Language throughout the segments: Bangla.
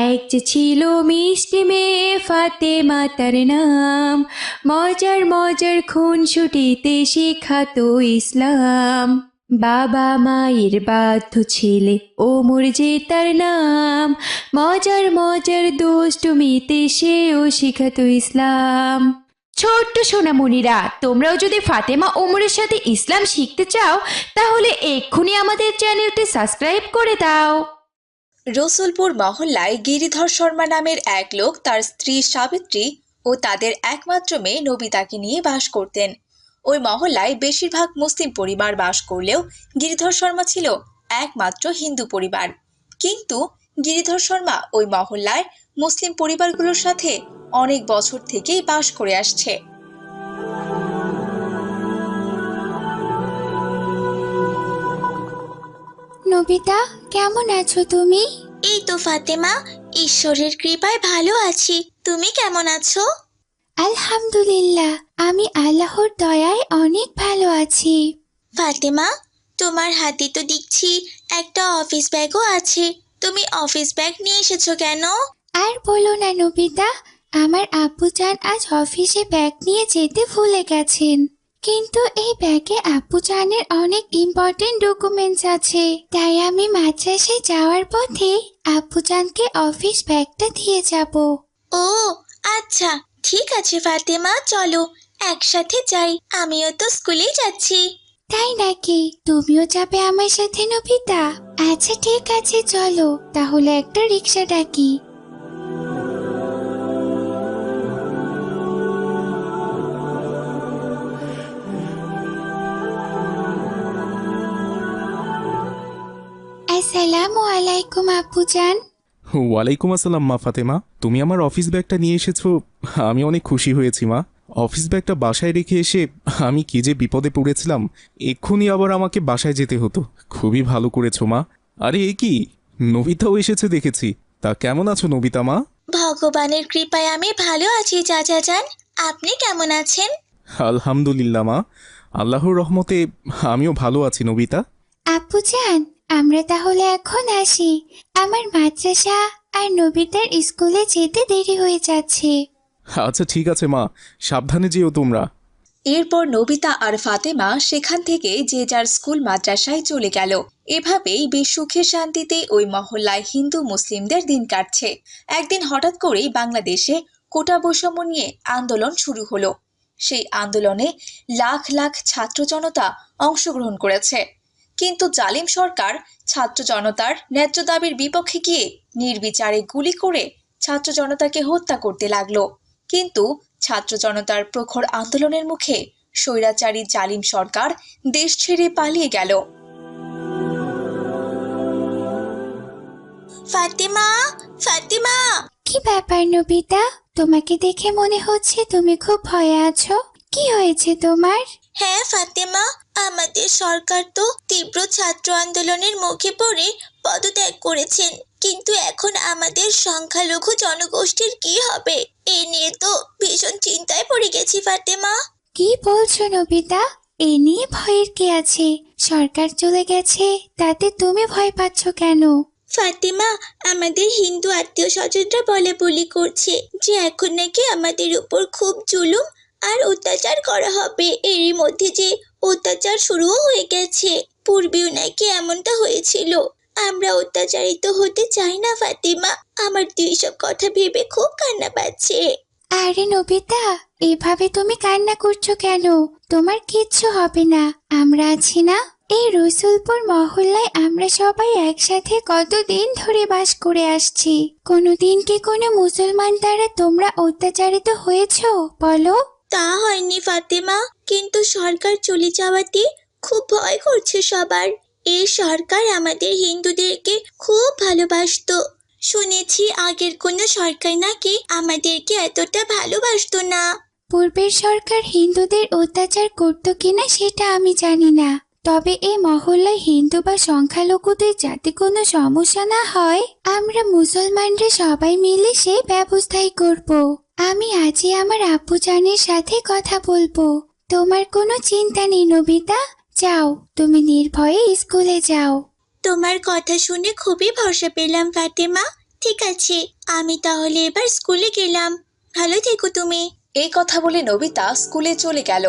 এক যে ছিল মিষ্টি মেয়ে ফাতেমা তার নাম, মজার মজার খুনসুটিতে শেখাতো ইসলাম। বাবা মায়ের বাধ্য ছেলে ওমর যে তার নাম, মজার মজার দুষ্টুমিতে সেও শিখাতো ইসলাম। ছোট্ট সোনামণিরা, তোমরাও যদি ফাতেমা ওমরের সাথে ইসলাম শিখতে চাও তাহলে এক্ষুনি আমাদের চ্যানেলটি সাবস্ক্রাইব করে দাও। রসুলপুর মহল্লায় গিরিধর শর্মা নামের এক লোক তার স্ত্রী সাবিত্রী ও তাদের একমাত্র মেয়ে নবিতাকে নিয়ে বাস করতেন। ওই মহল্লায় বেশিরভাগ মুসলিম পরিবার বাস করলেও গিরিধর শর্মা ছিল একমাত্র হিন্দু পরিবার। কিন্তু গিরিধর শর্মা ওই মহল্লায় মুসলিম পরিবারগুলোর সাথে অনেক বছর থেকেই বাস করে আসছে। নবিতা, কেমন আছো তুমি? এই তো ফাতেমা, ঈশ্বরের কৃপায় ভালো আছি। তুমি কেমন আছো? আলহামদুলিল্লাহ, আমি আল্লাহর দয়ায় অনেক ভালো আছি। ফাতেমা, তোমার হাতে তো দেখছি একটা অফিস ব্যাগও আছে। তুমি অফিস ব্যাগ নিয়ে এসেছো কেন? আর বলো না নবিতা, আমার আব্বুজান আজ অফিসে ব্যাগ নিয়ে যেতে ভুলে গেছেন। কিন্তু এই ব্যাগে আব্বুজানের অনেক ইম্পর্টেন্ট ডকুমেন্টস আছে, তাই আমি মাদ্রাসায় যাওয়ার পথে আব্বুজানকে অফিস ব্যাগটা দিয়ে যাব। ও আচ্ছা, ঠিক আছে ফাতেমা, চলো একসাথে যাই। আমিও তো স্কুলেই যাচ্ছি। তাই নাকি? তুমিও যাবে আমার সাথে নবিতা? আচ্ছা ঠিক আছে, চলো তাহলে একটা রিক্সা ডাকি। আসসালামু আলাইকুম আব্বুজান। ওয়ালাইকুম আসসালাম মা ফাতেমা, তুমি আমার অফিস ব্যাগটা নিয়ে এসেছো, আমি অনেক খুশি হয়েছি মা। অফিস ব্যাগটা বাসায় রেখে এসে আমি কি যে বিপদে পড়েছিলাম, এক্ষুনি আবার আমাকে বাসায় যেতে হতো। খুবই ভালো করেছো মা। আরে এ কি, নবিতাও এসেছে দেখেছি। তা কেমন আছো নবিতা মা? ভগবানের কৃপায় আমি ভালো আছি চাচা যান। আপনি কেমন আছেন? আলহামদুলিল্লাহ মা, আল্লাহর রহমতে আমিও ভালো আছি নবিতা। আব্বুজান, আমরা তাহলে এখন আসি। আমার মাদ্রাসা আর নবিতার স্কুলে যেতে দেরি হয়ে যাচ্ছে। আচ্ছা ঠিক আছে মা, সাবধানে যেও তোমরা। এরপর নবিতা আর ফাতেমা সেখান থেকে যে যার স্কুল মাদ্রাসায় চলে গেল। এভাবেই বেশ সুখে শান্তিতে ওই মহল্লায় হিন্দু মুসলিমদের দিন কাটছে। একদিন হঠাৎ করেই বাংলাদেশে কোটা বৈষম্য নিয়ে আন্দোলন শুরু হলো। সেই আন্দোলনে লাখ লাখ ছাত্র জনতা অংশগ্রহণ করেছে। কিন্তু জালিম সরকার ছাত্র জনতার ন্যায্য দাবির বিপক্ষে গিয়ে নির্বিচারে গুলি করে ছাত্র জনতাকে হত্যা করতে লাগলো। কিন্তু ছাত্র জনতার প্রখর আন্দোলনের মুখে স্বৈরাচারী জালিম সরকার দেশ ছেড়ে পালিয়ে গেল। ফাতেমা, ফাতেমা! কি ব্যাপার নবিতা? তোমাকে দেখে মনে হচ্ছে তুমি খুব ভয়ে আছো। কি হয়েছে তোমার? হ্যাঁ ফাতেমা, আমাদের সরকার তো তীব্র ছাত্র আন্দোলনের মুখে পড়ে পদত্যাগ করেছেন। কিন্তু এখন আমাদের সংখ্যালঘু জনগোষ্ঠীর কি হবে, এ নিয়ে তো ভীষণ চিন্তায় পড়ে গেছি ফাতেমা। কি বলছো নবিতা? এ নিয়ে ভয়ের কি আছে? সরকার চলে গেছে, তাতে তুমি ভয় পাচ্ছ কেন? ফাতেমা, আমাদের হিন্দু আত্মীয় স্বজনরা বলা বলি করছে যে এখন নাকি আমাদের উপর খুব জুলুম আর অত্যাচার করা হবে। এরই মধ্যে যে অত্যাচার শুরুও হয়ে গেছে, পূর্বেও নাকি এমনটা হয়েছিল। আমরা অত্যাচারিত হতে চাই না ফাতেমা। আমার তো এইসব কথা ভেবে খুব কান্না পাচ্ছে। আরে নবিতা, এভাবে তুমি কান্না করছো কেন? তোমার কিচ্ছু হবে না, আমরা আছি না। এই রসুলপুর মহল্লায় আমরা সবাই একসাথে কতদিন ধরে বাস করে আসছি। কোনোদিন কি কোনো মুসলমান দ্বারা তোমরা অত্যাচারিত হয়েছো বলো? তা হয়নি ফাতেমা, কিন্তু সরকার চলে যাওয়াতে খুব ভয় করছে সবার। এই সরকার আমাদের হিন্দুদেরকে খুব ভালোবাসতো। শুনেছি আগের কোনো সরকার নাকি আমাদেরকে এতটা ভালোবাসতো না। পূর্বের সরকার হিন্দুদের অত্যাচার করতো কিনা সেটা আমি জানি না, তবে এই মহল্লায় হিন্দু বা সংখ্যালঘুদের যাতে কোনো সমস্যা না হয়, আমরা মুসলমানরা সবাই মিলে সে ব্যবস্থাই করব। আমি আজই আমার আব্বুজানের সাথে কথা বলবো। তোমার কোনো চিন্তা নেই নবিতা, যাও তুমি নির্ভয়ে স্কুলে যাও। তোমার কথা শুনে খুবই ভরসা পেলাম ফাতেমা। ঠিক আছে, আমি তাহলে এবার স্কুলে গেলাম। ভালো থেকো তুমি। এই কথা বলে নবিতা স্কুলে চলে গেল।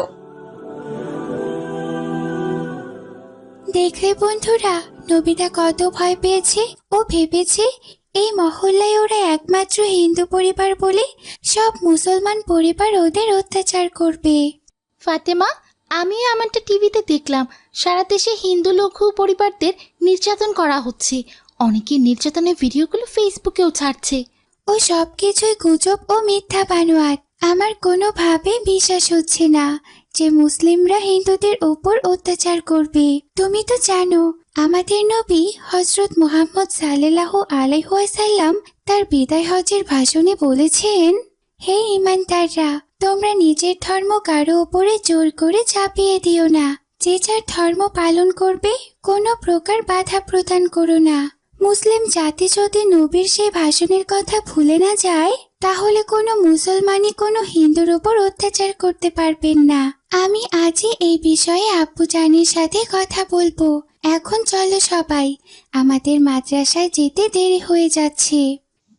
দেখলে বন্ধুরা, নবিতা কত ভয় পেয়েছে। ও ভেবেছে এই মহল্লায় ওরা একমাত্র হিন্দু পরিবার বলে সব মুসলমান পরিবার ওদের অত্যাচার করবে। ফাতেমা, আমি আমারটা টিভিতে দেখলাম সারা দেশে হিন্দু লঘু পরিবারদের নির্যাতন করা হচ্ছে। অনেকে নির্যাতনের ভিডিওগুলো ফেসবুকেও ছাড়ছে। ও সব কিছুই গুজব ও মিথ্যা বানোয়াট। আমার কোনোভাবে বিশ্বাস হচ্ছে না যে মুসলিমরা হিন্দুদের উপর অত্যাচার করবে। তুমি তো জানো আমাদের নবী হযরত মুহাম্মদ সাল্লাল্লাহু আলাইহি ওয়াসাল্লাম তার বিদায় হজের ভাষণে বলেছেন, হে ঈমানদাররা, তোমরা নিজের ধর্ম কারো উপরে জোর করে চাপিয়ে দিও না। যে যার ধর্ম পালন করবে, কোনো প্রকার বাধা প্রদান করো না। মুসলিম জাতি যদি নবীর সেই ভাষণের কথা ভুলে না যায়, তাহলে কোনো মুসলমানই কোনো হিন্দুর উপর অত্যাচার করতে পারবেন না। আমি আজই এই বিষয়ে আব্বুজানের সাথে কথা বলবো। এখন চলো সবাই, আমাদের মাদ্রাসায় যেতে দেরি হয়ে যাচ্ছে।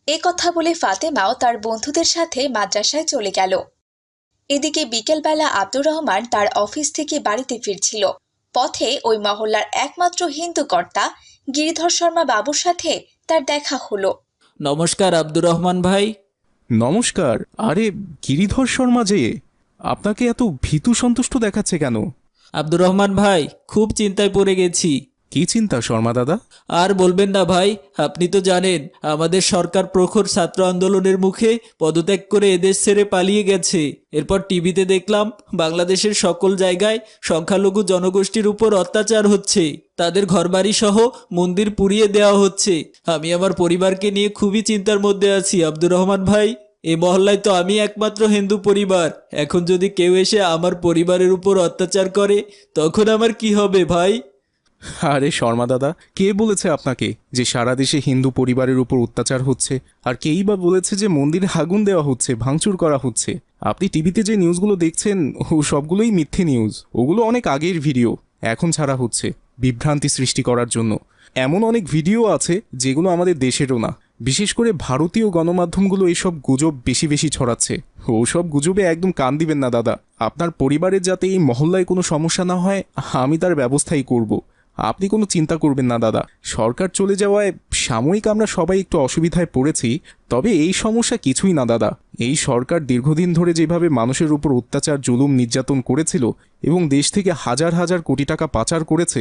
এ কথা বলে ফাতেমাও তার বন্ধুদের সাথে মাদ্রাসায় চলে গেল। এদিকে বিকেলবেলা আব্দুর রহমান তার অফিস থেকে বাড়িতে ফিরছিল। পথে ওই মহল্লার একমাত্র হিন্দু কর্তা গিরিধর শর্মা বাবুর সাথে তার দেখা হলো। নমস্কার আব্দুর রহমান ভাই। নমস্কার। আরে গিরিধর শর্মা যে, আপনাকে এত ভীতু সন্তুষ্ট দেখাচ্ছে কেন? আব্দুর রহমান ভাই, খুব চিন্তায় পড়ে গেছি। কি চিন্তা শর্মা দাদা? আর বলবেন না ভাই, আপনি তো জানেন আমাদের সরকার প্রখর ছাত্র আন্দোলনের মুখে পদত্যাগ করে এদেশ ছেড়ে পালিয়ে গেছে। এরপর টিভিতে দেখলাম বাংলাদেশের সকল জায়গায় সংখ্যালঘু জনগোষ্ঠীর উপর অত্যাচার হচ্ছে, তাদের ঘরবাড়ি সহ মন্দির পুড়িয়ে দেওয়া হচ্ছে। আমি আমার পরিবারকে নিয়ে খুবই চিন্তার মধ্যে আছি আব্দুর রহমান ভাই। এই মহল্লায় তো আমি একমাত্র হিন্দু পরিবার। এখন যদি কেউ এসে আমার পরিবারের উপর অত্যাচার করে, তখন আমার কি হবে ভাই? আরে শর্মা দাদা, কে বলেছে আপনাকে যে সারা দেশে হিন্দু পরিবারের উপর অত্যাচার হচ্ছে? আর কেই বা বলেছে যে মন্দিরে আগুন দেওয়া হচ্ছে, ভাঙচুর করা হচ্ছে? আপনি টিভিতে যে নিউজগুলো দেখছেন ও সবগুলোই মিথ্যে নিউজ। ওগুলো অনেক আগের ভিডিও, এখন ছাড়া হচ্ছে বিভ্রান্তি সৃষ্টি করার জন্য। এমন অনেক ভিডিও আছে যেগুলো আমাদের দেশেরও না। বিশেষ করে ভারতীয় গণমাধ্যমগুলো এইসব গুজব বেশি বেশি ছড়াচ্ছে। ওসব গুজবে একদম কান দিবেন না দাদা। আপনার পরিবারের যাতে এই মহল্লায় কোনো সমস্যা না হয়, আমি তার ব্যবস্থাই করব। আপনি কোনো চিন্তা করবেন না দাদা। সরকার চলে যাওয়ায় সাময়িক আমরা সবাই একটু অসুবিধায় পড়েছি, তবে এই সমস্যা কিছুই না দাদা। এই সরকার দীর্ঘদিন ধরে যেভাবে মানুষের উপর অত্যাচার, জুলুম, নির্যাতন করেছিল এবং দেশ থেকে হাজার হাজার কোটি টাকা পাচার করেছে,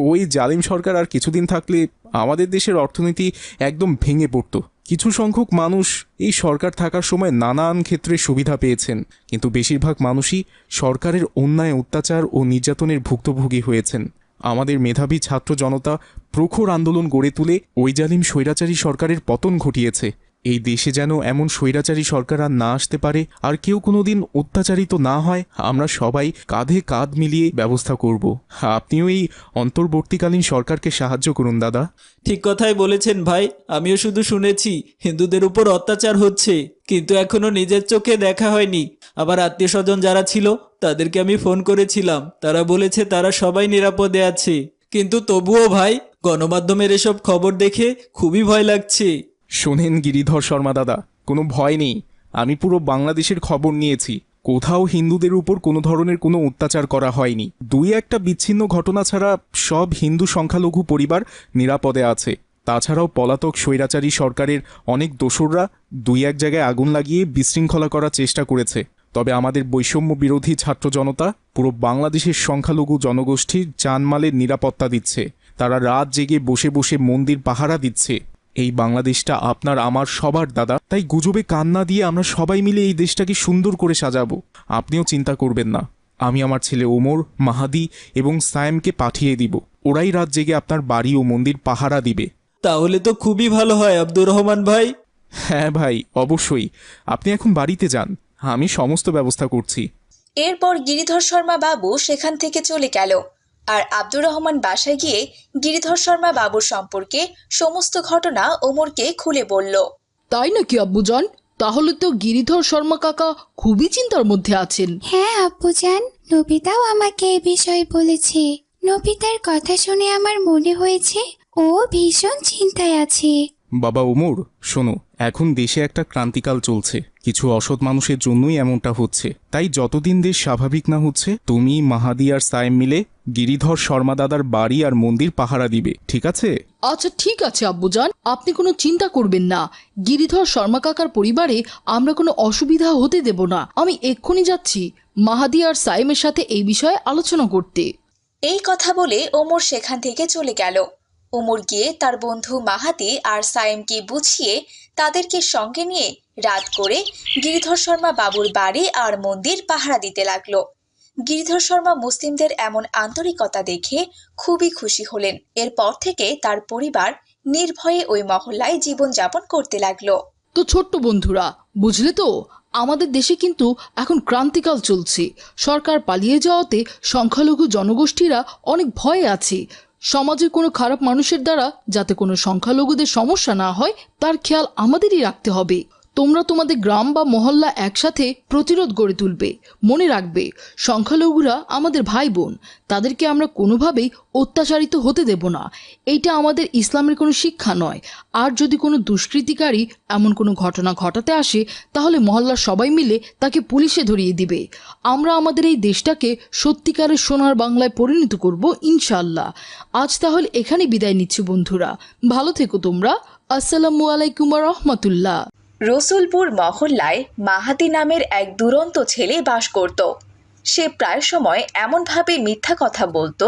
ওই জালিম সরকার আর কিছুদিন থাকলে আমাদের দেশের অর্থনীতি একদম ভেঙে পড়তো। কিছু সংখ্যক মানুষ এই সরকার থাকার সময় নানান ক্ষেত্রে সুবিধা পেয়েছেন, কিন্তু বেশিরভাগ মানুষই সরকারের অন্যায়, অত্যাচার ও নির্যাতনের ভুক্তভোগী হয়েছেন। আমাদের মেধাবী ছাত্র জনতা প্রখর আন্দোলন গড়ে তুলে ওই জালিম স্বৈরাচারী সরকারের পতন ঘটিয়েছে। এই দেশে যেন এমন স্বৈরাচারী সরকার আর না আসতে পারে, আর কেউ কোনোদিন অত্যাচারিত না হয়, আমরা সবাই কাঁধে কাঁধ মিলিয়ে ব্যবস্থা করব। আপনিও এই অন্তর্বর্তীকালীন সরকারকে সাহায্য করুন দাদা। ঠিক কথাই বলেছেন ভাই। আমিও শুধু শুনেছি হিন্দুদের উপর অত্যাচার হচ্ছে, কিন্তু এখনো নিজের চোখে দেখা হয়নি। আবার আত্মীয় স্বজন যারা ছিল তাদেরকে আমি ফোন করেছিলাম, তারা বলেছে তারা সবাই নিরাপদে আছে। কিন্তু তবুও ভাই, গণমাধ্যমের এসব খবর দেখে খুবই ভয় লাগছে। শোনেন গিরিধর শর্মা দাদা, কোনো ভয় নেই। আমি পুরো বাংলাদেশের খবর নিয়েছি। কোথাও হিন্দুদের উপর কোনো ধরনের কোনো অত্যাচার করা হয়নি। দুই একটা বিচ্ছিন্ন ঘটনা ছাড়া সব হিন্দু সংখ্যালঘু পরিবার নিরাপদে আছে। তাছাড়াও পলাতক স্বৈরাচারী সরকারের অনেক দোসররা দুই এক জায়গায় আগুন লাগিয়ে বিশৃঙ্খলা করার চেষ্টা করেছে। তবে আমাদের বৈষম্য বিরোধী ছাত্র জনতা পুরো বাংলাদেশের সংখ্যালঘু জনগোষ্ঠীর জানমালের নিরাপত্তা দিচ্ছে। তারা রাত জেগে বসে বসে মন্দির পাহারা দিচ্ছে। এই বাংলাদেশটা আপনার আমার সবার দাদা, তাই গুজবে কান না দিয়ে আমরা সবাই মিলে এই দেশটাকে সুন্দর করে সাজাবো। আপনিও চিন্তা করবেন না। আমি আমার ছেলে ওমর, মাহাদি এবং সায়েমকে পাঠিয়ে দিব। ওরাই রাত জেগে আপনার বাড়ি ও মন্দির পাহারা দিবে। তাহলে তো খুবই ভালো হয় আব্দুর রহমান ভাই। হ্যাঁ ভাই, অবশ্যই। আপনি এখন বাড়িতে যান, আমি সমস্ত ব্যবস্থা করছি। এরপর গিরিধর শর্মা বাবু সেখান থেকে চলে গেল। আর আব্দুর রহমান বাসায় গিয়ে গিরিধর শর্মা বাবুর সম্পর্কে সমস্ত ঘটনা ওমরকে খুলে বলল। তাই নাকি আব্বুজান? তাহলে তো গিরিধর শর্মা কাকা খুবই চিন্তার মধ্যে আছেন। হ্যাঁ আব্বুজান, নবিতাও আমাকে এই বিষয়ে বলেছে। নবিতার কথা শুনে আমার মনে হয়েছে ও ভীষণ চিন্তায় আছে। বাবা ওমর, শোনো, এখন দেশে একটা ক্রান্তিকাল চলছে। কিছু অসৎ মানুষের জন্যই এমনটা হচ্ছে। তাই যতদিন দেশ স্বাভাবিক না হচ্ছে, তুমি, মাহাদি আর সায়েম মিলে গিরিধর শর্মা দাদার বাড়ি আর মন্দির পাহারা দিবে, ঠিক আছে? আচ্ছা ঠিক আছে আব্বুজান, আপনি কোনো চিন্তা করবেন না। গিরিধর শর্মা কাকার পরিবারে আমরা কোনো অসুবিধা হতে দেব না। আমি এক্ষুনি যাচ্ছি মাহাদি আর সাইমের সাথে এই বিষয়ে আলোচনা করতে। এই কথা বলে ওমর সেখান থেকে চলে গেল। ওমর গিয়ে তার বন্ধু মাহাদি আর সায়েমকে বুঝিয়ে তাদেরকে সঙ্গে নিয়ে রাত করে গিরিধর শর্মা বাবুর বাড়ি আর মন্দির পাহারা দিতে লাগলো। গিরিধর শর্মা মুসলিমদের এমন আন্তরিকতা দেখে খুবই খুশি হলেন। এরপর থেকে তার পরিবার নির্ভয়ে ওই মহল্লায় জীবনযাপন করতে লাগলো। তো ছোট্ট বন্ধুরা, বুঝলে তো, আমাদের দেশে কিন্তু এখন ক্রান্তিকাল চলছে। সরকার পালিয়ে যাওয়াতে সংখ্যালঘু জনগোষ্ঠীরা অনেক ভয়ে আছে। সমাজে কোনো খারাপ মানুষের দ্বারা যাতে কোনো সংখ্যালঘুদের সমস্যা না হয় তার খেয়াল আমাদেরই রাখতে হবে। তোমরা তোমাদের গ্রাম বা মহল্লা একসাথে প্রতিরোধ গড়ে তুলবে। মনে রাখবে, সংখ্যালঘুরা আমাদের ভাই বোন, তাদেরকে আমরা কোনোভাবেই অত্যাচারিত হতে দেব না। এইটা আমাদের ইসলামের কোনো শিক্ষা নয়। আর যদি কোনো দুষ্কৃতিকারী এমন কোনো ঘটনা ঘটাতে আসে, তাহলে মহল্লার সবাই মিলে তাকে পুলিশে ধরিয়ে দিবে। আমরা আমাদের এই দেশটাকে সত্যিকারের সোনার বাংলায় পরিণত করব ইনশাআল্লাহ। আজ তাহলে এখানে বিদায় নিচ্ছি বন্ধুরা, ভালো থেকো তোমরা। আসসালামু আলাইকুম ওয়া রাহমাতুল্লাহ। রসুলপুর মহল্লায় মাহাদি নামের এক দুরন্ত ছেলে বাস করত। সে প্রায় সময় এমনভাবে মিথ্যা কথা বলতো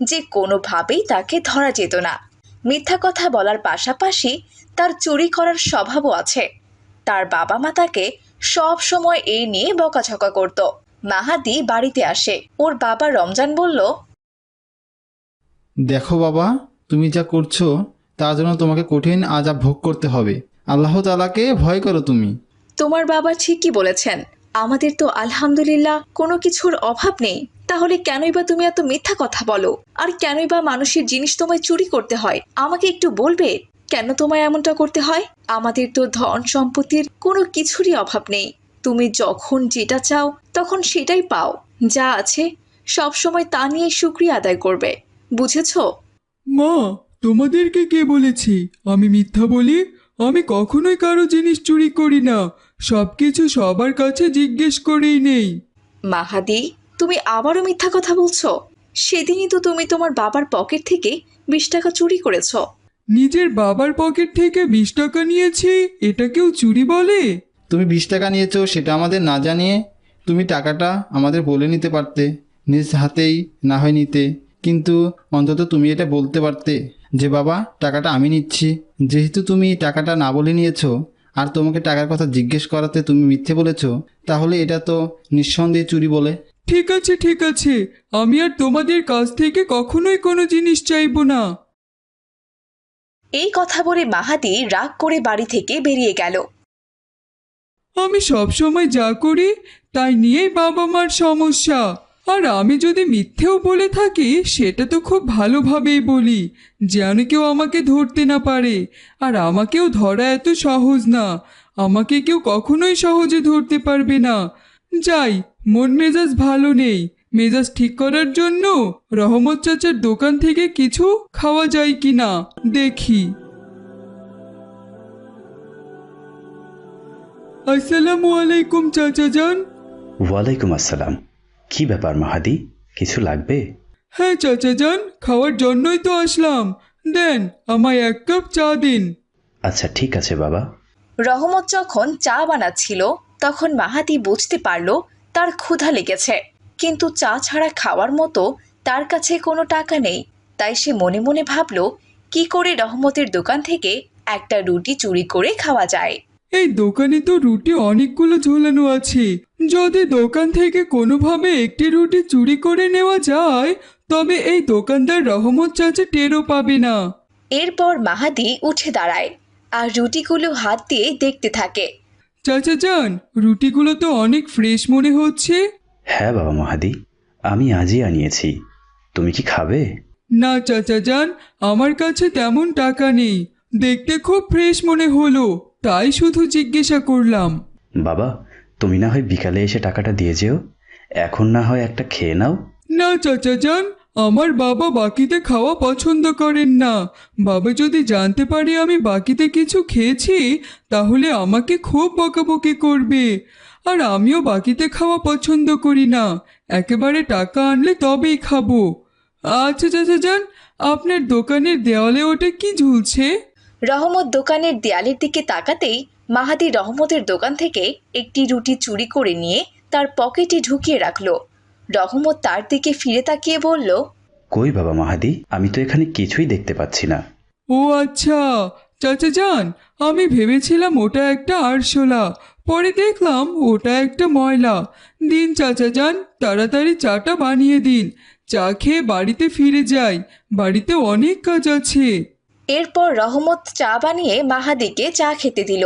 যে কোনোভাবেই তাকে ধরা যেত না। মিথ্যা কথা বলার পাশাপাশি তার চুরি করার স্বভাবও আছে। তার বাবা মা তাকে সব সময় এই নিয়ে বকাঝকা করত। মাহাদি বাড়িতে আসে। ওর বাবা রমজান বলল, দেখো বাবা, তুমি যা করছো তার জন্য তোমাকে কঠিন আযাব ভোগ করতে হবে। আল্লাহ তাআলাকে ভয় করো তুমি। তোমার বাবা ঠিকই বলেছেন, আমাদের তো আলহামদুলিল্লাহ কোনো কিছুর অভাব নেই। তাহলে কেনই বা তুমি এত মিথ্যা কথা বলো? আর কেনই বা মানুষের জিনিস তোমায় চুরি করতে হয়? আমাকে একটু বলবে কেন তোমায় এমনটা করতে হয়? আমাদের তো ধন সম্পত্তির কোনো কিছুরই অভাব নেই। তুমি যখন যেটা চাও তখন সেটাই পাও। যা আছে সব সময় তা নিয়ে শুকরিয়া আদায় করবে, বুঝেছো? মা, তোমাদেরকে কে বলেছি আমি মিথ্যা বলি? আমি কখনোই কারো জিনিস চুরি করি না। সবকিছু সবার কাছে জিজ্ঞেস করেই নেই। মাহাদি, তুমি আবারও মিথ্যা কথা বলছো। সেদিনই তো তুমি তোমার বাবার পকেট থেকে 20 টাকা চুরি করেছো। নিজের বাবার পকেট থেকে 20 টাকা নিয়েছি, এটা কেউ চুরি বলে? তুমি 20 টাকা নিয়েছো সেটা আমাদের না জানিয়ে তুমি টাকাটা আমাদের বলে নিতে পারতে, নিজ হাতেই না হয় নিতে। কিন্তু অন্তত তুমি এটা বলতে পারতে যে বাবা, টাকাটা আমি নিচ্ছি। যেহেতু তুমি টাকাটা না বলে নিয়েছো আর তোমাকে টাকার কথা জিজ্ঞেস করাতে তুমি মিথ্যে বলেছো, তাহলে এটা তো নিঃসন্দেহে চুরি বলে। ঠিক আছে ঠিক আছে, আমি আর তোমাদের কাছ থেকে কখনোই কোনো জিনিস চাইবো না। এই কথা বলে মাহাদি রাগ করে বাড়ি থেকে বেরিয়ে গেল। আমি সব সময় যা করি তাই নিয়েই বাবা মার সমস্যা। আর আমি যদি মিথ্যেও বলে থাকি সেটা তো খুব ভালোভাবেই বলি, যেন কেউ আমাকে ধরতে না পারে। আর আমাকেও ধরা এত সহজ না, আমাকে কেউ কখনোই সহজে ধরতে পারবে না। যাই, মন মেজাজ ভালো নেই, মেজাজ ঠিক করার জন্য রহমত চাচার দোকান থেকে কিছু খাওয়া যায় কি না দেখি। আসসালামু আলাইকুম চাচা যান। ওয়ালাইকুম আসসালাম। কি ব্যাপার মাহাদি, কিছু লাগবে? হ্যাঁ চাচা যান, খাওয়ার জন্যই তো আসলাম। দেন, আমায় 1 কাপ চা দিন। আচ্ছা ঠিক আছে বাবা। রহমত যখন চা বানাচ্ছিল তখন মাহাদি বুঝতে পারল তার ক্ষুধা লেগেছে, কিন্তু চা ছাড়া খাওয়ার মতো তার কাছে কোনো টাকা নেই। তাই সে মনে মনে ভাবল কি করে রহমতের দোকান থেকে একটা রুটি চুরি করে খাওয়া যায়। এই দোকানে তো রুটি অনেকগুলো ঝোলানো আছে। যদি দোকান থেকে কোনোভাবে একটি রুটি চুরি করে নেওয়া যায়, তবে এই দোকানদার রহমত চাচা টেরও পাবে না। এরপর মাহাদি উঠে দাঁড়ায় আর রুটিগুলো হাত দিয়ে দেখতে থাকে। চাচা যান, রুটিগুলো তো অনেক ফ্রেশ মনে হচ্ছে। হ্যাঁ বাবা মাহাদি, আমি আজই আনিয়েছি। তুমি কি খাবে? না চাচা যান, আমার কাছে তেমন টাকা নেই। দেখতে খুব ফ্রেশ মনে হলো, তাই শুধু জিজ্ঞাসা করলাম। বাবা, তুমি না হয় বিকালে এসে টাকাটা দিয়ে যেও, এখন না হয় একটা খেয়ে নাও। না চাচা যান, আমার বাবা বাকিতে খাওয়া পছন্দ করেন না। বাবা যদি জানতে পারে আমি বাকিতে কিছু খেয়েছি তাহলে আমাকে খুব বকাবকি করবে। আর আমিও বাকিতে খাওয়া পছন্দ করি না, একেবারে টাকা আনলে তবেই খাবো। আচ্ছা চাচা যান, আপনার দোকানের দেওয়ালে ওটা কি ঝুলছে? রহমত দোকানের দেয়ালের দিকে তাকাতেই মাহাদি রহমতের দোকান থেকে একটি রুটি চুরি করে নিয়ে তার পকেটে ঢুকিয়ে রাখলো। রহমত তার দিকে ফিরে তাকিয়ে বলল, কই বাবা মাহাদি, আমি তো এখানে কিছুই দেখতে পাচ্ছি না। ও আচ্ছা চাচা যান, আমি ভেবেছিলাম ওটা একটা আরশোলা, পরে দেখলাম ওটা একটা ময়লা। দিন চাচা যান, তাড়াতাড়ি চাটা বানিয়ে দিন, চা খেয়ে বাড়িতে ফিরে যাই, বাড়িতে অনেক কাজ আছে। এরপর রহমত চা বানিয়ে মাহাদিকে চা খেতে দিল।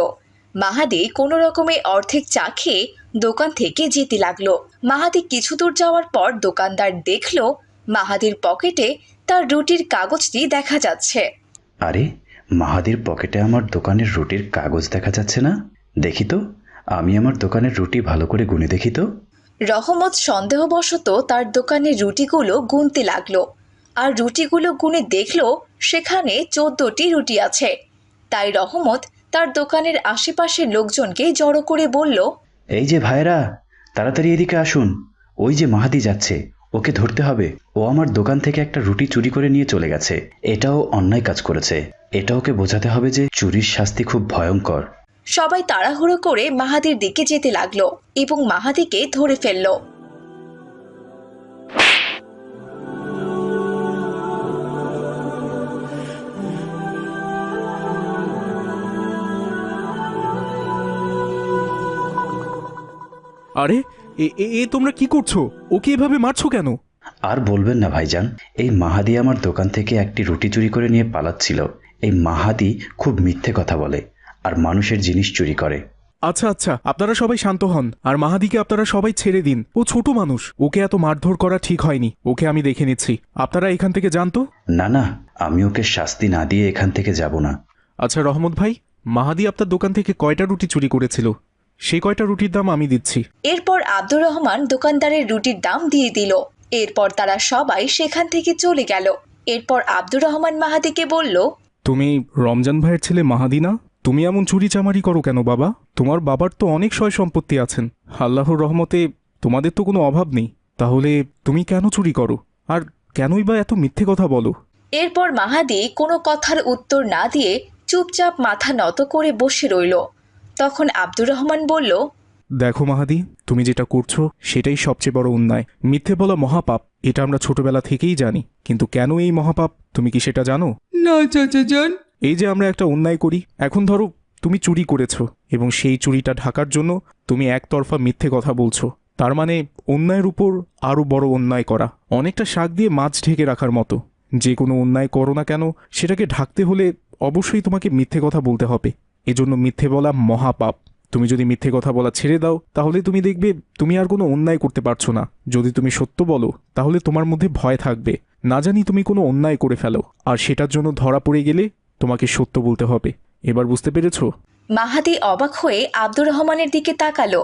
মাহাদি কোনো রকমে অর্ধেক চা খেয়ে দোকান থেকে যেতে লাগলো। মাহাদি কিছু দূর যাওয়ার পর দোকানদার দেখলো মাহাদির পকেটে তার রুটির কাগজটি দেখা যাচ্ছে। আরে, মাহাদির পকেটে আমার দোকানের রুটির কাগজ দেখা যাচ্ছে না। দেখি তো, আমি আমার দোকানের রুটি ভালো করে গুনে দেখি তো। রহমত সন্দেহবশত তার দোকানের রুটিগুলো গুনতে লাগলো, আর রুটিগুলো গুনে দেখলো সেখানে 14টি রুটি আছে। তাই রহমত তার দোকানের আশেপাশের লোকজনকে জড়ো করে বলল, এই যে ভাইরা, তাড়াতাড়ি এদিকে আসুন, ওই যে মাহাদি যাচ্ছে, ওকে ধরতে হবে। ও আমার দোকান থেকে একটা রুটি চুরি করে নিয়ে চলে গেছে। এটাও অন্যায় কাজ করেছে। এটা ওকে বোঝাতে হবে যে চুরির শাস্তি খুব ভয়ঙ্কর। সবাই তাড়াহুড়ো করে মাহাদির দিকে যেতে লাগলো এবং মাহাদিকে ধরে ফেললো। আরে এ তোমরা কি করছো? ওকে এভাবে মারছো কেন? আর বলবেন না ভাইজান, এই মাহাদি আমার দোকান থেকে একটি রুটি চুরি করে নিয়ে পালাচ্ছিল। এই মাহাদি খুব মিথ্যে কথা বলে আর মানুষের জিনিস চুরি করে। আচ্ছা আচ্ছা, আপনারা সবাই শান্ত হন আর মাহাদিকে আপনারা সবাই ছেড়ে দিন। ও ছোট মানুষ, ওকে এত মারধর করা ঠিক হয়নি। ওকে আমি দেখে নিচ্ছি, আপনারা এখান থেকে যান তো। না না, আমি ওকে শাস্তি না দিয়ে এখান থেকে যাব না। আচ্ছা রহমত ভাই, মাহাদি আপনার দোকান থেকে কয়টা রুটি চুরি করেছিল? সেই কয়টা রুটির দাম আমি দিচ্ছি। এরপর আব্দুর রহমান দোকানদারের রুটির দাম দিয়ে দিল। এরপর তারা সবাই সেখান থেকে চলে গেল। এরপর আব্দুর রহমান মাহাদিকে বলল, তুমি রমজান ভাইয়ের ছেলে মাহাদি না? তুমি এমন চুরি চামারি করো কেন বাবা? তোমার বাবার তো অনেক সয় সম্পত্তি আছেন, আল্লাহর রহমতে তোমাদের তো কোনো অভাব নেই। তাহলে তুমি কেন চুরি করো আর কেনই বা এত মিথ্যে কথা বলো? এরপর মাহাদি কোনো কথার উত্তর না দিয়ে চুপচাপ মাথা নত করে বসে রইল। তখন আব্দুর রহমান বলল, দেখো মাহাদি, তুমি যেটা করছো সেটাই সবচেয়ে বড় অন্যায়। মিথ্যে বলা মহাপাপ, এটা আমরা ছোটবেলা থেকেই জানি। কিন্তু কেন এই মহাপাপ তুমি কি সেটা জানো? না চাচা যান। এই যে আমরা একটা অন্যায় করি, এখন ধরো তুমি চুরি করেছো এবং সেই চুরিটা ঢাকার জন্য তুমি একতরফা মিথ্যে কথা বলছো। তার মানে অন্যায়ের উপর আরও বড় অন্যায় করা, অনেকটা শাক দিয়ে মাছ ঢেকে রাখার মতো। যে কোনো অন্যায় করো না কেন, সেটাকে ঢাকতে হলে অবশ্যই তোমাকে মিথ্যে কথা বলতে হবে। এজন্য মিথ্যে বলা মহাপাপ। তুমি যদি মিথ্যে কথা বলা ছেড়ে দাও তাহলে তুমি দেখবে তুমি আর কোনো অন্যায় করতে পারছো না। যদি তুমি সত্য বলো তাহলে তোমার মধ্যে ভয় থাকবে, না জানি তুমি কোনো অন্যায় করে ফেলো, আর সেটার জন্য ধরা পড়ে গেলে তোমাকে সত্য বলতে হবে। এবার বুঝতে পেরেছো? মাহাদি অবাক হয়ে আব্দুর রহমানের দিকে তাকালো।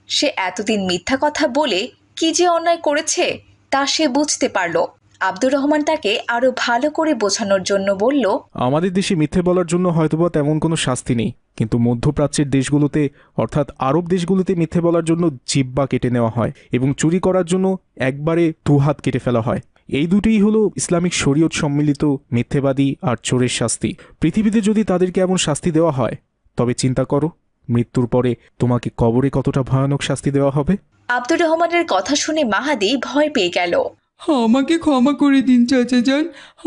সে এতদিন মিথ্যা কথা বলে কি যে অন্যায় করেছে তা সে বুঝতে পারল। আব্দুর রহমান তাকে আরো ভালো করে বোঝানোর জন্য বলল, আমাদের দেশে মিথ্যে বলার জন্য হয়তোবা তেমন কোনো শাস্তি নেই, কিন্তু মধ্যপ্রাচ্যের দেশগুলোতে অর্থাৎ আরব দেশগুলোতে মিথ্যে বলার জন্য জিহ্বা কেটে নেওয়া হয় এবং চুরি করার জন্য একবারে 2 হাত কেটে ফেলা হয়। এই দুটিই হলো ইসলামিক শরীয়ত সম্মিলিত মিথ্যেবাদী আর চোরের শাস্তি। পৃথিবীতে যদি তাদেরকে এমন শাস্তি দেওয়া হয় তবে চিন্তা করো মৃত্যুর পরে তোমাকে কবরে কতটা ভয়ানক শাস্তি দেওয়া হবে। আব্দুর রহমানের কথা শুনে মাহাদি ভয় পেয়ে গেল। আমাকে ক্ষমা করে দিন চাচা যান,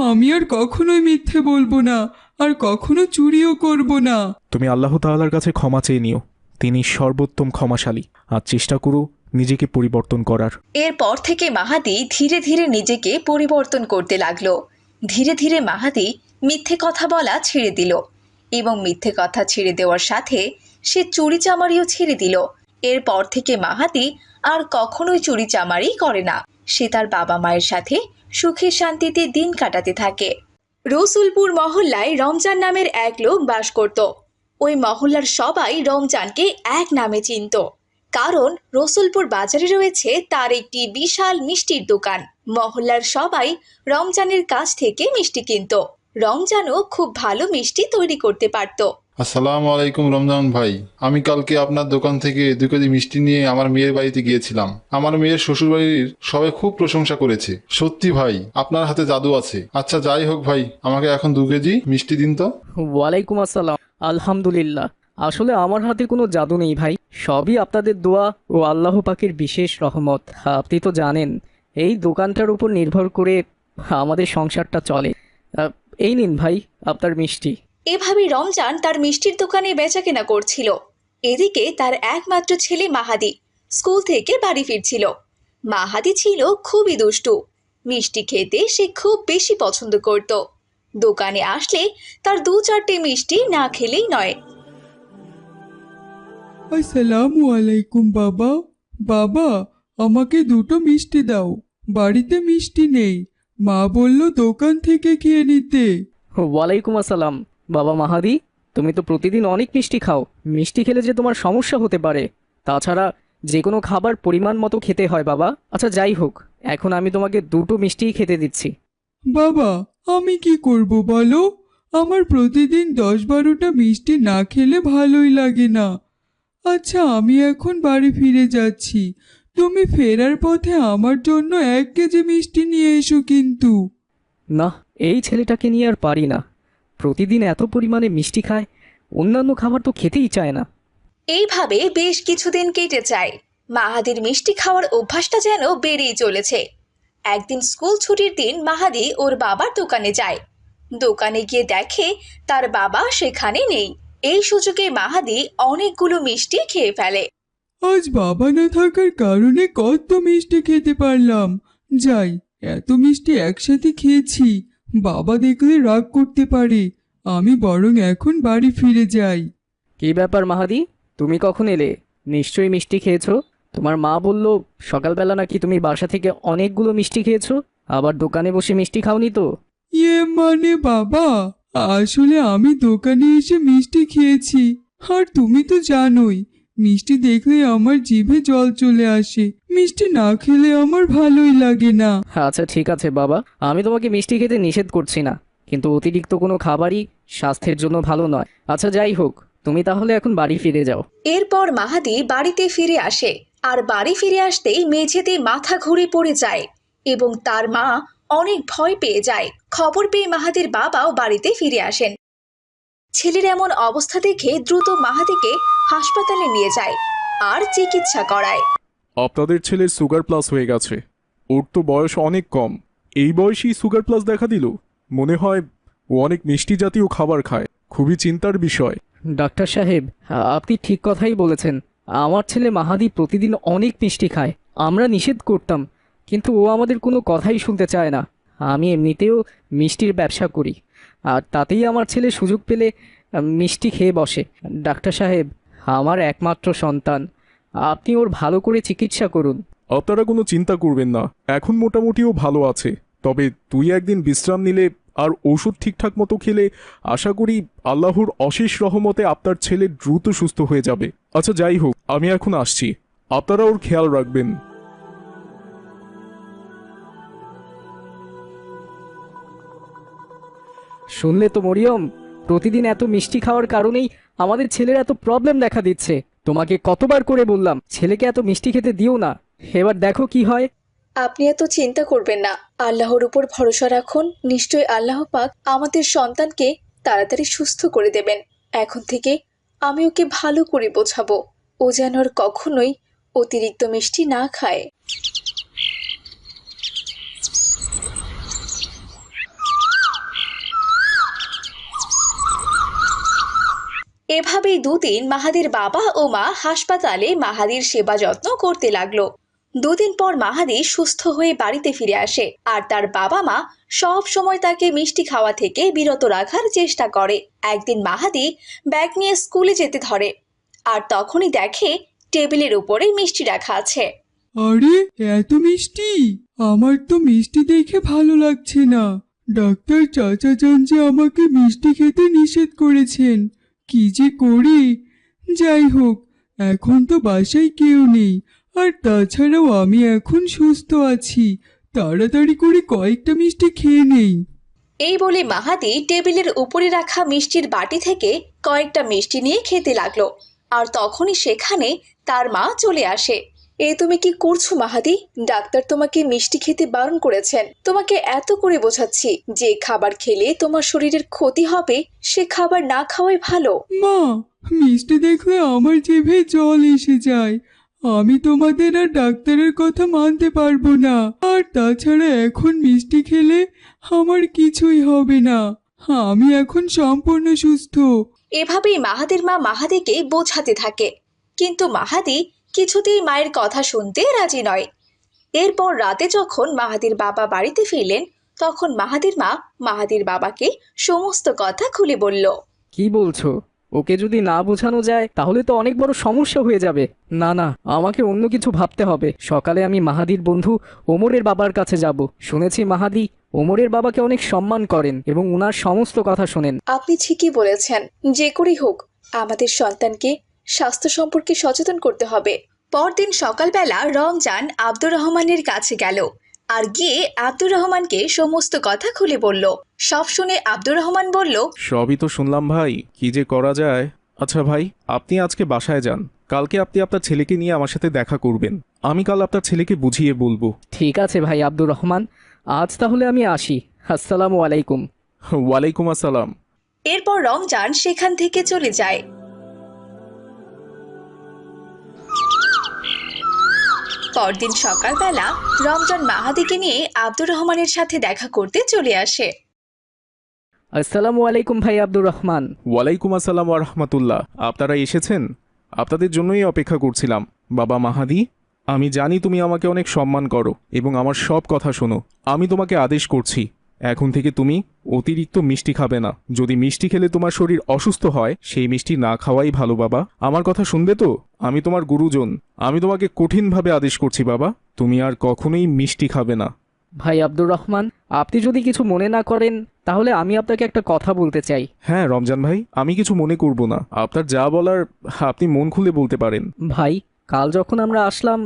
আমি আর কখনোই মিথ্যে বলবো না, আর কখনো চুরিও করব না। তুমি আল্লাহ তাআলার কাছে ক্ষমা চেয়ে নিও, তিনি সর্বোত্তম ক্ষমাশালী। আর চেষ্টা করো নিজেকে পরিবর্তন করার। এরপর থেকে মাহাদি ধীরে ধীরে নিজেকে পরিবর্তন করতে লাগলো। ধীরে ধীরে মাহাদি মিথ্যে কথা বলা ছেড়ে দিল এবং মিথ্যে কথা ছেড়ে দেওয়ার সাথে সে চুরি চামারিও ছেড়ে দিল। এরপর থেকে মাহাদি আর কখনোই চুরি চামারি করে না। সে তার বাবা মায়ের সাথে সুখে শান্তিতে দিন কাটাতে থাকে। রসুলপুর মহল্লায় রমজান নামের এক লোক বাস করত। ওই মহল্লার সবাই রমজানকে এক নামে চিনত, কারণ রসুলপুর বাজারে রয়েছে তার একটি বিশাল মিষ্টির দোকান। মহল্লার সবাই রমজানের কাছ থেকে মিষ্টি কিনতো। রমজানও খুব ভালো মিষ্টি তৈরি করতে পারত। আসসালামু আলাইকুম রমজান ভাই, আমি কালকে আপনার দোকান থেকে 2 কেজি মিষ্টি নিয়ে আমার মেয়ের বাড়িতে গিয়েছিলাম। আমার মেয়ের শ্বশুরবাড়ির সবাই খুব প্রশংসা করেছে। সত্যি ভাই, আপনার হাতে জাদু আছে। আচ্ছা যাই হোক ভাই, আমাকে এখন 2 কেজি মিষ্টি দিন তো। ওয়ালাইকুম আসসালাম। আলহামদুলিল্লাহ, আসলে আমার হাতে কোনো জাদু নেই ভাই, সবই আপনাদের দোয়া ও আল্লাহ পাকের বিশেষ রহমত। আপনি তো জানেন এই দোকানটার উপর নির্ভর করে আমাদের সংসারটা চলে। এই নিন ভাই আপনার মিষ্টি। এভাবে রমজান তার মিষ্টির দোকানে বেচাকেনা করছিল। এদিকে তার একমাত্র ছেলে মাহাদি স্কুল থেকে বাড়ি ফিরছিল। মাহাদি ছিল খুবই দুষ্টু। মিষ্টি খেতে সে খুব বেশি পছন্দ করত। দোকানে আসলে তার 2-4টে মিষ্টি না খেলেই নয়। আসসালামু আলাইকুম বাবা। বাবা, আমাকে 2টো মিষ্টি দাও, বাড়িতে মিষ্টি নেই। মা বলল দোকান থেকে খেয়ে নিতে। ওয়ালাইকুম আসসালাম। বাবা মাহাদি, তুমি তো প্রতিদিন অনেক মিষ্টি খাও, মিষ্টি খেলে যে তোমার সমস্যা হতে পারে। তাছাড়া যে কোনো খাবার পরিমাণ মতো খেতে হয় বাবা। আচ্ছা যাই হোক, এখন আমি তোমাকে 2টো মিষ্টিই খেতে দিচ্ছি। বাবা, আমি কি করব বলো? আমার প্রতিদিন 10-12টা মিষ্টি না খেলে ভালোই লাগে না। আচ্ছা, আমি এখন বাড়ি ফিরে যাচ্ছি। তুমি ফেরার পথে আমার জন্য 1 কেজি মিষ্টি নিয়ে এসো কিন্তু। না, এই ছেলেটাকে নিয়ে আর পারি না, প্রতিদিন এত পরিমাণে মিষ্টি খায়, অন্যান্য খাবার তো খেতেই চায় না। এইভাবে বেশ কিছুদিন কেটে যায়। মাহাদির মিষ্টি খাওয়ার অভ্যাসটা যেন বেড়েই চলেছে। একদিন স্কুল ছুটির দিন মাহাদি ওর বাবার দোকানে যায়। দোকানে গিয়ে দেখে তার বাবা সেখানে নেই। এই সুযোগে মাহাদি অনেকগুলো মিষ্টি খেয়ে ফেলে। আজ বাবা না থাকার কারণে কত মিষ্টি খেতে পারলাম। যাই, এত মিষ্টি একসাথে খেয়েছি, বাবা দেখলে রাগ করতে পারে। আমি বরং এখন বাড়ি ফিরে যাই। কী ব্যাপার মাহাদি, তুমি কখন এলে? নিশ্চয়ই মিষ্টি খেয়েছো। তোমার মা বলল সকালবেলা নাকি তুমি বাসা থেকে অনেকগুলো মিষ্টি খেয়েছো, আবার দোকানে বসে মিষ্টি খাওনি তো? মানে বাবা, আসলে আমি দোকানে এসে মিষ্টি খেয়েছি। আর তুমি তো জানোই, মিষ্টি দেখলে আমার জিভে জল চলে আসে। মিষ্টি না খেলে আমার ভালোই লাগে না। আচ্ছা ঠিক আছে বাবা, আমি তোমাকে মিষ্টি খেতে নিষেধ করছি না, কিন্তু অতিরিক্ত কোনো খাবারই স্বাস্থ্যের জন্য ভালো নয়। আচ্ছা যাই হোক, তুমি তাহলে এখন বাড়ি ফিরে যাও। এরপর মাহাদি বাড়িতে ফিরে আসে। আর বাড়ি ফিরে আসতেই মেঝেতে মাথা ঘুরে পড়ে যায় এবং তার মা অনেক ভয় পেয়ে যায়। খবর পেয়ে মাহাদির বাবাও বাড়িতে ফিরে আসেন। ছেলের এমন অবস্থা দেখে দ্রুত মাহাদিকে হাসপাতালে নিয়ে যায় আর চিকিৎসা করায়। আপনাদের ছেলের সুগার প্লাস হয়ে গেছে। ওর তো বয়স অনেক কম, এই বয়সেই সুগার প্লাস দেখা দিল। মনে হয় ও অনেক মিষ্টি জাতীয় খাবার খায়। খুবই চিন্তার বিষয়। ডাক্তার সাহেব, আপনি ঠিক কথাই বলেছেন। আমার ছেলে মাহাদি প্রতিদিন অনেক মিষ্টি খায়। আমরা নিষেধ করতাম, কিন্তু ও আমাদের কোনো কথাই শুনতে চায় না। আমি এমনিতেও মিষ্টির ব্যবসা করি, আর তাতেই আমার ছেলে সুযোগ পেলে মিষ্টি খেয়ে বসে। ডাক্তার সাহেব, আমার একমাত্র সন্তান, আপনি ওর ভালো করে চিকিৎসা করুন। আপনারা কোনো চিন্তা করবেন না, এখন মোটামুটিও ভালো আছে। তবে 2 একদিন বিশ্রাম নিলে আর ওষুধ ঠিকঠাক মতো খেলে আশা করি আল্লাহর অশেষ রহমতে আপনার ছেলে দ্রুত সুস্থ হয়ে যাবে। আচ্ছা যাই হোক, আমি এখন আসছি, আপনারা ওর খেয়াল রাখবেন। শুনলে তো মরিয়ম, প্রতিদিন এত মিষ্টি খাওয়ার কারণেই আমাদের ছেলের এত প্রবলেম দেখা দিচ্ছে। তোমাকে কতবার করে বললাম ছেলেকে এত মিষ্টি খেতে দিও না, এবার দেখো কি হয়। আপনি এত চিন্তা করবেন না, আল্লাহর উপর ভরসা রাখুন। নিশ্চয়ই আল্লাহ পাক আমাদের সন্তানকে তাড়াতাড়ি সুস্থ করে দেবেন। এখন থেকে আমি ওকে ভালো করে বোঝাবো, ও যেন আর কখনোই অতিরিক্ত মিষ্টি না খায়। এভাবেই 2 দিন মাহাদির বাবা ও মা হাসপাতালে মাহাদির সেবা যত্ন করতে লাগলো। 2 দিন পর মাহাদি সুস্থ হয়ে বাড়িতে ফিরে আসে আর তার বাবা মা সব সময় তাকে মিষ্টি খাওয়া থেকে বিরত রাখার চেষ্টা করে। একদিন মাহাদি ব্যাগ নিয়ে স্কুলে যেতে ধরে আর তখনই দেখে টেবিলের উপরে মিষ্টি রাখা আছে। আরে, এত মিষ্টি! আমার তো মিষ্টি দেখে ভালো লাগছে না। ডাক্তার চাচা যান যে আমাকে মিষ্টি খেতে নিষেধ করেছেন। কি যে করি! যাই হোক, এখন তো বাসায় কেউ নেই, আর তাছাড়াও আমি এখন সুস্থ আছি, তাড়াতাড়ি করে কয়েকটা মিষ্টি খেয়ে নেই। এই বলে মাহাদি টেবিলের উপরে রাখা মিষ্টির বাটি থেকে কয়েকটা মিষ্টি নিয়ে খেতে লাগলো। আর তখনই সেখানে তার মা চলে আসে। এ তুমি কি করছো মাহাদি? ডাক্তার তোমাকে মিষ্টি খেতে বারণ করেছেন। তোমাকে এত করে বোঝাচ্ছি যে খাবার খেলে তোমার শরীরের ক্ষতি হবে, সে খাবার না খাওয়াই ভালো। মা, মিষ্টি দেখলে আমার জিভে জল এসে যায়। আমি তোমাদের আর ডাক্তারের কথা মানতে পারবো না। আর তাছাড়া এখন মিষ্টি খেলে আমার কিছুই হবে না। আমি এখন সম্পূর্ণ সুস্থ। এভাবেই মাহাদির মা মাহাদিকে বোঝাতে থাকে, কিন্তু মাহাদি কিছুতেই মায়ের কথা শুনতে রাজি নয়। এরপর রাতে যখন মাহাদির বাবা বাড়িতে ফিরলেন, তখন মাহাদির মা মাহাদির বাবাকে সমস্ত কথা খুলে বলল। কি বলছো? ওকে যদি না বোঝানো যায় তাহলে তো অনেক বড় সমস্যা হয়ে যাবে। না না, আমাকে অন্য কিছু ভাবতে হবে। সকালে আমি মাহাদির বন্ধু ওমরের বাবার কাছে যাব। শুনেছি মাহাদি ওমরের বাবাকে অনেক সম্মান করেন এবং ওনার সমস্ত কথা শোনেন। আপনি ঠিকই বলেছেন, যে করেই হোক আমাদের সন্তানকে স্বাস্থ্য সম্পর্কে সচেতন করতে হবে। পরদিন সকালবেলা রমজান আব্দুর রহমানের কাছে গেল আর গিয়ে আব্দুর রহমানকে সমস্ত কথা খুলে বলল। সব শুনে আব্দুর রহমান বলল, সবই তো শুনলাম ভাই, কি যে করা যায়। আচ্ছা ভাই, আপনি আজকে বাসায় যান, কালকে আপনি আপনার ছেলেকে নিয়ে আমার সাথে দেখা করবেন। আমি কাল আপনার ছেলেকে বুঝিয়ে বলবো। ঠিক আছে ভাই আব্দুর রহমান, আজ তাহলে আমি আসি। আসসালামু আলাইকুম। ওয়ালাইকুম আসসালাম। এরপর রমজান সেখান থেকে চলে যায়। পরদিন সকালবেলা রমজান মাহাদিকে নিয়ে আব্দুর রহমানের সাথে দেখা করতে চলে আসে। আসসালামু আলাইকুম ভাই আব্দুর রহমান। ওয়ালাইকুম আসসালাম ওয়া রাহমাতুল্লাহ। আপনারা এসেছেন? আপনাদের জন্যই অপেক্ষা করছিলাম। বাবা মাহাদি, আমি জানি তুমি আমাকে অনেক সম্মান করো এবং আমার সব কথা শোনো। আমি তোমাকে আদেশ করছি, এখন থেকে তুমি অতিরিক্ত মিষ্টি খাবে না। যদি মিষ্টি খেলে তোমার শরীর অসুস্থ হয়, সেই মিষ্টি না খাওয়াই ভালো বাবা। আমার কথা শুনবে তো? আমি তোমার গুরুজন, আমি তোমাকে কঠিনভাবে আদেশ করছি বাবা, তুমি আর কখনোই মিষ্টি খাবে না। ভাই আব্দুর রহমান, আপনি যদি কিছু মনে না করেন তাহলে আমি আপনাকে একটা কথা বলতে চাই। হ্যাঁ রমজান ভাই, আমি কিছু মনে করব না। আপনার যা বলার আপনি মন খুলে বলতে পারেন। ভাই, কাল যখন আমরা আসলাম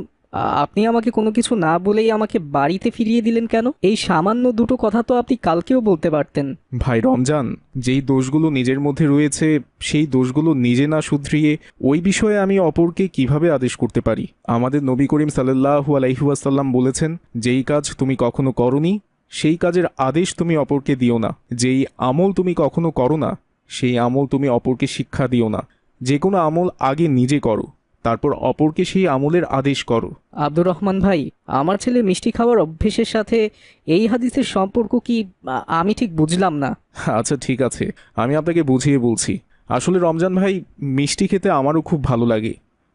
আপনি আমাকে কোনো কিছু না বলেই আমাকে বাড়িতে ফিরিয়ে দিলেন কেন? এই সামান্য দুটো কথা তো আপনি কালকেও বলতে পারতেন। ভাই রমজান, যেই দোষগুলো নিজের মধ্যে রয়েছে সেই দোষগুলো নিজে না শুধরিয়ে ওই বিষয়ে আমি অপরকে কিভাবে আদেশ করতে পারি? আমাদের নবী করিম সাল্লাল্লাহু আলাইহি ওয়াসাল্লাম বলেছেন, যেই কাজ তুমি কখনো করনি সেই কাজের আদেশ তুমি অপরকে দিও না। যেই আমল তুমি কখনো করো না সেই আমল তুমি অপরকে শিক্ষা দিও না। যে কোনো আমল আগে নিজে করো, তারপর অপরকে সেই আমলের আদেশ করো। আব্দুর রহমান ভাই, আমার ছেলে মিষ্টি খাওয়ার অভ্যেসের সাথে এই হাদিসের সম্পর্ক কি আমি ঠিক বুঝলাম না। আচ্ছা ঠিক আছে, আমি আপনাকে বুঝিয়ে বলছি। আসলে রমজান ভাই, মিষ্টি খেতে আমারও খুব ভালো লাগে।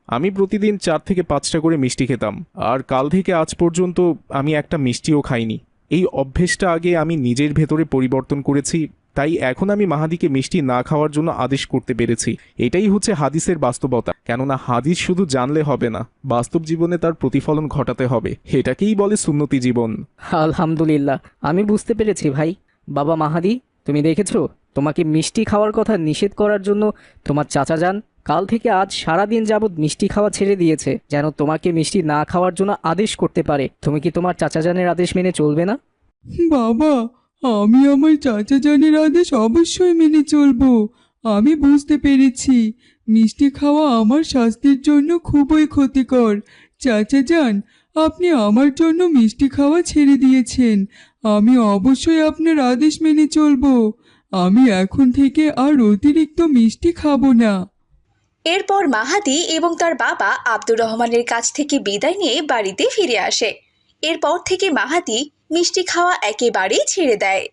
আমি প্রতিদিন 4 থেকে 5টা করে মিষ্টি খেতাম, আর কাল থেকে আজ পর্যন্ত আমি একটা মিষ্টিও খাইনি। এই অভ্যেসটা আগে আমি নিজের ভেতরে পরিবর্তন করেছি, তাই এখন আমি মাহাদিকে মিষ্টি না খাওয়ার জন্য আদেশ করতে পেরেছি। এটাই হচ্ছে হাদিসের বাস্তবতা। কেননা হাদিস শুধু জানলে হবে না, বাস্তব জীবনে তার প্রতিফলন ঘটাতে হবে। এটাকেই বলে সুন্নতি জীবন। আলহামদুলিল্লাহ, আমি বুঝতে পেরেছি ভাই। বাবা মাহাদি, তুমি দেখেছো, তোমাকে মিষ্টি খাওয়ার কথা নিষেধ করার জন্য তোমার চাচা যান কাল থেকে আজ সারাদিন যাবৎ মিষ্টি খাওয়া ছেড়ে দিয়েছে, যেন তোমাকে মিষ্টি না খাওয়ার জন্য আদেশ করতে পারে। তুমি কি তোমার চাচা জানের আদেশ মেনে চলবে না? বাবা, আমি আমার চাচা জানের আদেশ অবশ্যই মেনে চলবো। আমি বুঝতে পেরেছি মিষ্টি খাওয়া আমার স্বাস্থ্যের জন্য খুবই ক্ষতিকর। চাচা যান, আপনি আমার জন্য মিষ্টি খাওয়া ছেড়ে দিয়েছেন, আমি অবশ্যই আপনার আদেশ মেনে চলবো। আমি এখন থেকে আর অতিরিক্ত মিষ্টি খাবো না। এরপর মাহাদি এবং তার বাবা আব্দুর রহমানের কাছ থেকে বিদায় নিয়ে বাড়িতে ফিরে আসে। এরপর থেকে মাহাদি মিষ্টি খাওয়া একেবারেই ছেড়ে দেয়।